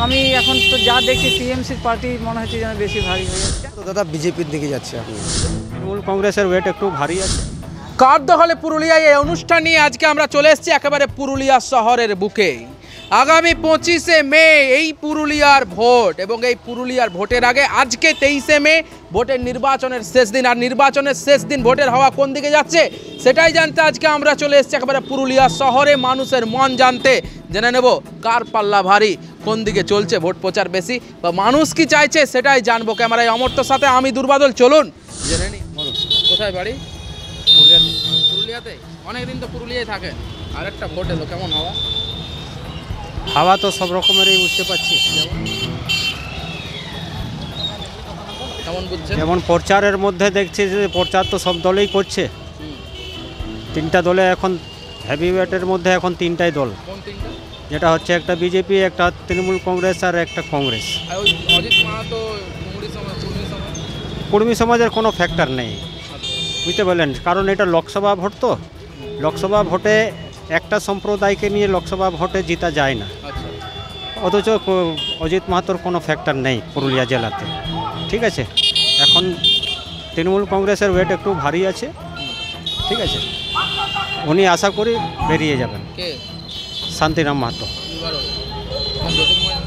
আমি এখন তো যা দেখছি টিএমসির পার্টি মনে হচ্ছে যেন বেশি ভারী হয়ে যাচ্ছে। তো দাদা বিজেপির দিকে যাচ্ছে এখন। তৃণমূল কংগ্রেসের ওয়েট একটু ভারী আছে। কার দখলে পুরুলিয়ায় এই অনুষ্ঠান নিয়ে আজকে আমরা চলে এসেছি একেবারে পুরুলিয়া শহরের বুকে। আগামী 25শে মে এই পুরুলিয়ার ভোট এবং এই পুরুলিয়ার ভোটের আগে আজকে 23শে মে ভোটের নির্বাচনের শেষ দিন। আর নির্বাচনের শেষ দিন ভোটের হাওয়া কোন দিকে যাচ্ছে সেটাই জানতে আজকে আমরা চলে এসেছি একেবারে পুরুলিয়া শহরে মানুষের মন জানতে। জেনে নেব কার পাল্লা ভারী, কোন দিকে চলছে ভোট প্রচার বেশি বা মানুষ কি চাইছে সেটাই জানবো। ক্যামেরায় অমর্ত্যর সাথে আমি দুর্বাদল, চলুন জেনে নি। কোথায় বাড়ি? পুরুলিয়াতে। অনেকদিন তো পুরুলিয়ায় থাকে, আর একটা ভোট এলো, কেমন হাওয়া? হাওয়া তো সব রকমেরই বুঝতে পারছি। কেমন বুঝছেন? যেমন প্রচারের মধ্যে দেখছি যে প্রচার তো সব দলেই করছে। তিনটা দলে এখন হেভি ওয়েটের মধ্যে এখন তিনটাই দল, কোন তিনটা? যেটা হচ্ছে একটা বিজেপি, একটা তৃণমূল কংগ্রেস আর একটা কংগ্রেস। আর ওই অজিত মাহাতো কুর্মী সমাজের কোনো ফ্যাক্টর নেই, বুঝতে পারলেন, কারণ এটা লোকসভা ভোট। তো লোকসভা ভোটে একটা সম্প্রদায়কে নিয়ে লোকসভা ভোটে জিতা যায় না। আচ্ছা, অথচ অজিত মাহাতোর কোনো ফ্যাক্টর নেই পুরুলিয়া জেলাতে। ঠিক আছে, এখন তৃণমূল কংগ্রেসের ওয়েট একটু ভারী আছে। ঠিক আছে, উনি আশা করি বেরিয়ে যাবেন। কে? শান্তিরাম মাহাতো। এবারও জ্যোতির্ময়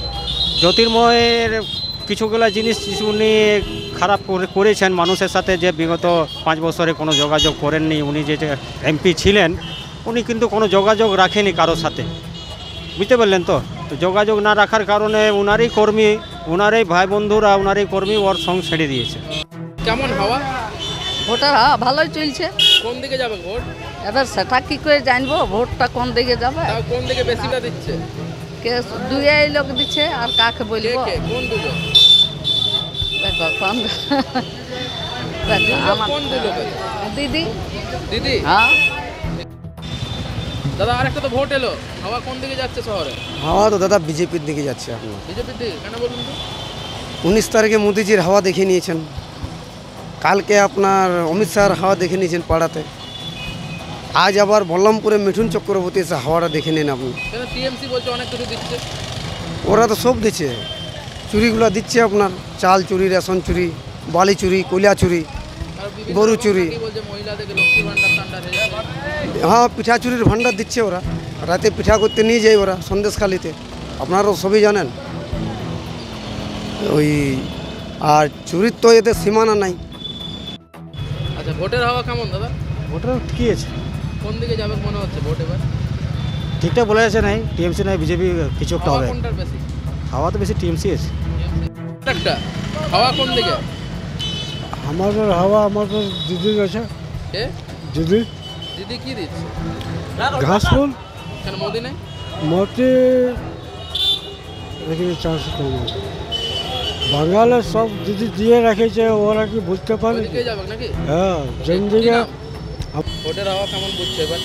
জ্যোতির্ময়ের কিছুগুলো জিনিস উনি খারাপ করেছেন মানুষের সাথে, যে বিগত 5 বছরে কোনো যোগাযোগ করেননি। উনি যে এমপি ছিলেন উনি কিন্তু কোনো যোগাযোগ রাখেনি কারোর সাথে, বুঝতে পারলেন। তো যোগাযোগ না রাখার কারণে উনারই কর্মী, উনারই ভাই বন্ধুরা, উনারই কর্মী ওর সঙ্গ ছেড়ে দিয়েছে। কেমন হাওয়া? ভোটার ভালোই চলছে। কোন দিকে যাবে ভোট? এবার সেটা কি করে জানবো ভোটটা কোন দিকে যাবে? তাও কোন দিকে বেশিটা দিচ্ছে? কে দুই লোক দিচ্ছে, আর কাকে কে বলবো? কে? কোন দুটো? দেখো কোন দেখো দুটো আমার কোন দুটো কে? দিদি। দিদি? হ্যাঁ, দাদা আরেকটা তো ভোট এলো, হাওয়া কোন দিকে যাচ্ছে শহরে? হাওয়া তো দাদা বিজেপির দিকে যাচ্ছে এখন। বিজেপির দিকে? কেন বলুন তো? 19 তারিখে মোদিজির হাওয়া দেখে নিয়েছেন, কালকে আপনার অমিত শাহর হাওয়া দেখে নিয়েছেন পাড়াতে, আজ আবার বল্লমপুরে মিঠুন চক্রবর্তী এসে হাওয়াটা দেখে নিন আপনি। কেন টিএমসি বলছে অনেক কিছু দিচ্ছে? ওরা তো সব দিচ্ছে, চুরিগুলো দিচ্ছে আপনার, চাল চুরি, রেশন চুরি, বালি চুরি, কয়লা চুরি, আর বিভিন্ন গরু রকম চুরি। পার্টি বলছে মহিলাদেরকে লক্ষ্মী ভান্ডার টান্ডার হয়ে যাবে। হ্যাঁ, পিঠা চুরির ভান্ডার দিচ্ছে ওরা, রাতে পিঠা করতে নিয়ে যায় ওরা সন্দেশখালিতে, আপনারাও সবই জানেন। ওই আর চুরির তো এতে সীমানা নাই। আচ্ছা, ভোটের হাওয়া কেমন দাদা? ভোটার ঠিকই আছে, কোন দিকে যাবে মনে হচ্ছে ভোট এবার? ঠিকঠাক বলা যাচ্ছে নাই, টিএমসি নাই বিজেপি কিছু একটা হাওয়া হবে। কোনটার বেশি? হাওয়া তো বেশি টিএমসি আছে। একটা হাওয়া কোন দিকে? আমাদের হাওয়া আমাদের দিদি আছে। কে? দিদি দিদি কি দিচ্ছে? ঘাস ফুল কেন মোদি নেই? মতে রেখে চাষ করবো, বাঙালের সব দিদি দিয়ে রেখেছে, ওরা কি বুঝতে পারে? ওদিকে যাবে নাকি? হ্যাঁ, যেন কি দিকে নাম? ভোটের হাওয়া কেমন বুঝছে এবার?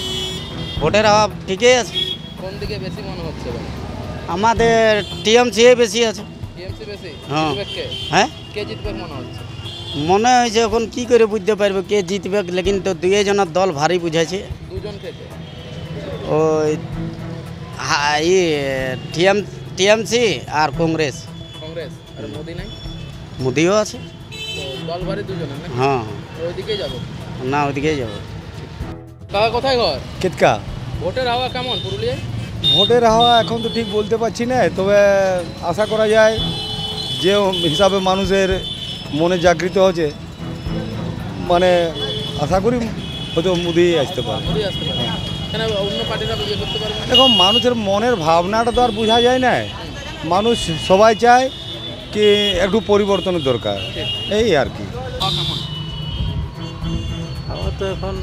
ভোটের হাওয়া ঠিকই আছে, কোন দিকে বেশি মনে হচ্ছে এবার? আমাদের টিএমসি বেশি আছে। টিএমসি বেশি? হ্যাঁ। জিতবে কে? হ্যাঁ, কে জিতবে মনে হচ্ছে? মনে হয়েছে এখন কি করে বুঝতে পারবে কে জিতবে, লেকিন তো দুই জনের দল ভারী বুঝাইছে। দুজন থেকে ওই টিএমসি আর কংগ্রেস। কংগ্রেস আর মোদি নাই? মোদিও আছে। তো দল ভারী দুজনের নাকি? হ্যাঁ, ওইদিকেই যাবো না ওদিকেই যাবো। কাকা কোথায় ঘর? কেতকা। ভোটের হাওয়া কেমন পুরুলিয়ায়? ভোটের হাওয়া এখন তো ঠিক বলতে পারছি না, তবে আশা করা যায় যে হিসাবে মানুষের মনে জাগৃত হচ্ছে, মানে আশা করি হয়তো মোদি আসতে পারে। মোদি আসতে পারে? কেন অন্য পার্টিরা বিয়ে করতে পারবে না? দেখো, মানুষের মনের ভাবনাটা তো আর বোঝা যায় না, মানুষ সবাই চায় কি একটু পরিবর্তনের দরকার, এই আর কি। হাওয়া কেমন? হাওয়া তো এখন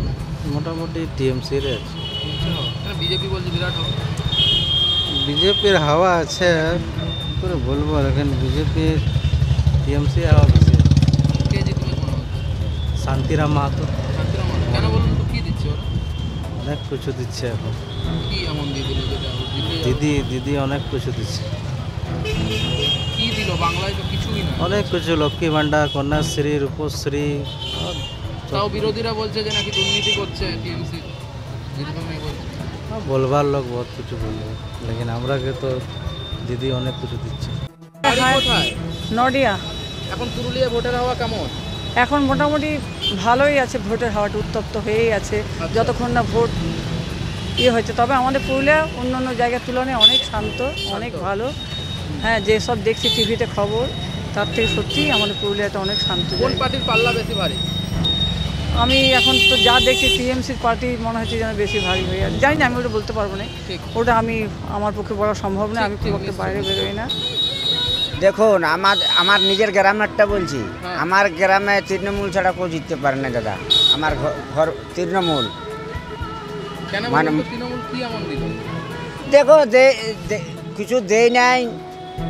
মোটামুটি টিএমসির আছে। কেন বিজেপি বলছে বিরাট হাওয়া? বিজেপির হাওয়া আছে, কী করে বলবো, এখন বিজেপির টিএমসি হাওয়া বেশি আছে। কে জিতবে মনে হচ্ছে? শান্তিরাম মাহাতো শান্তিরাম মাহাতো। কেন বলুন তো, কি দিচ্ছে ওরা? অনেক কিছু দিচ্ছে এখন। কি এমন দিয়ে দিল যেটা ও জিতলেই হবে? দিদি অনেক কিছু দিচ্ছে, কি দিল? বাংলায় তো কিছুই না। অনেক কিছু, লক্ষ্মী ভান্ডার, কন্যাশ্রী, রূপশ্রী। তাও বিরোধীরা বলছে যে নাকি দুর্নীতি করছে টিএমসি, জিতবে না বলছে। बोलबार लोग बहुत कुछ बोले, लेकिन हमरा के तो দিদি অনেক কিছু দিচ্ছে। বাড়ি কোথায়? নডিয়া। এখন পুরুলিয়া ভোটের হাওয়া কেমন? এখন মোটামুটি ভালোই আছে, ভোটের হাওয়াটা উত্তপ্ত হয়েই আছে যতক্ষণ না ভোট হয়েছে। তবে আমাদের পুরুলিয়া অন্য অন্য জায়গার তুলনায় অনেক শান্ত, অনেক ভালো। হ্যাঁ, যেসব দেখছি টিভিতে খবর তার থেকে সত্যিই আমাদের পুরুলিয়াটা অনেক শান্ত। কোন পার্টির পাল্লা বেশি ভারী? আমি এখন তো যা দেখছি টিএমসির পার্টি মনে হচ্ছে যেন বেশি ভারী হয়ে আছে। জানি না, আমি ওটা বলতে পারবো না, ওটা আমার পক্ষে বলা সম্ভব না, আমি খুব একটা বাইরে বেরোই না। দেখুন আমার নিজের গ্রামেরটা বলছি, আমার গ্রামে তৃণমূল ছাড়া কেউ জিততে পারে না দাদা। আমার ঘর তৃণমূল। কেন মানে তৃণমূল কি এমন দিল? দেখো কিছু দেয় নাই,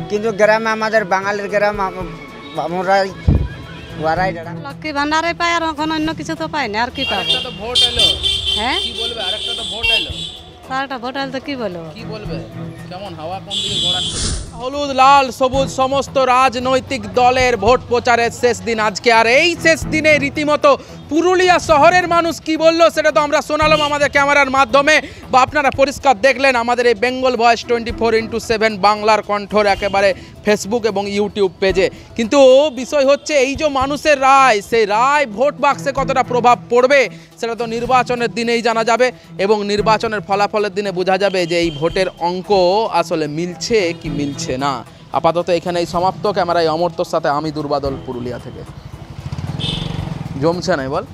কিন্তু গ্রামে আমাদের বাঙালির গ্রাম আমরাই ওরাই দাঁড়া। লক্ষ্মী ভান্ডারে পাই, আর এখন অন্য কিছু তো পাই না, আর কি পাবো? আরেকটা তো ভোট এলো, হ্যাঁ কি বলবে? আরেকটা তো ভোট এলো, তারটা ভোট আইলে তো কি বলবো? কি বলবে? কেমন হাওয়া কোন দিকে ঘোরাচ্ছে? হলুদ লাল সবুজ সমস্ত রাজনৈতিক দলের ভোট প্রচারের শেষ দিন আজকে, আর এই শেষ দিনে রীতিমতো পুরুলিয়া শহরের মানুষ কি বললো সেটা তো আমরা শোনালাম আমাদের ক্যামেরার মাধ্যমে, বা আপনারা পরিষ্কার দেখলেন আমাদের এই বেঙ্গল ভয়েস 24x7 বাংলার কণ্ঠর একেবারে ফেসবুক এবং ইউটিউব পেজে। কিন্তু বিষয় হচ্ছে এই যে মানুষের রায়, সেই রায় ভোট বাক্সে কতটা প্রভাব পড়বে সেটা তো নির্বাচনের দিনেই জানা যাবে, এবং নির্বাচনের ফলাফলের দিনে বোঝা যাবে যে এই ভোটের অঙ্ক আসলে মিলছে কি মিলছে না। আপাতত এখানেই সমাপ্ত। ক্যামেরায় অমর্তর সাথে আমি দুর্বাদল, পুরুলিয়া থেকে। জমছে না বল।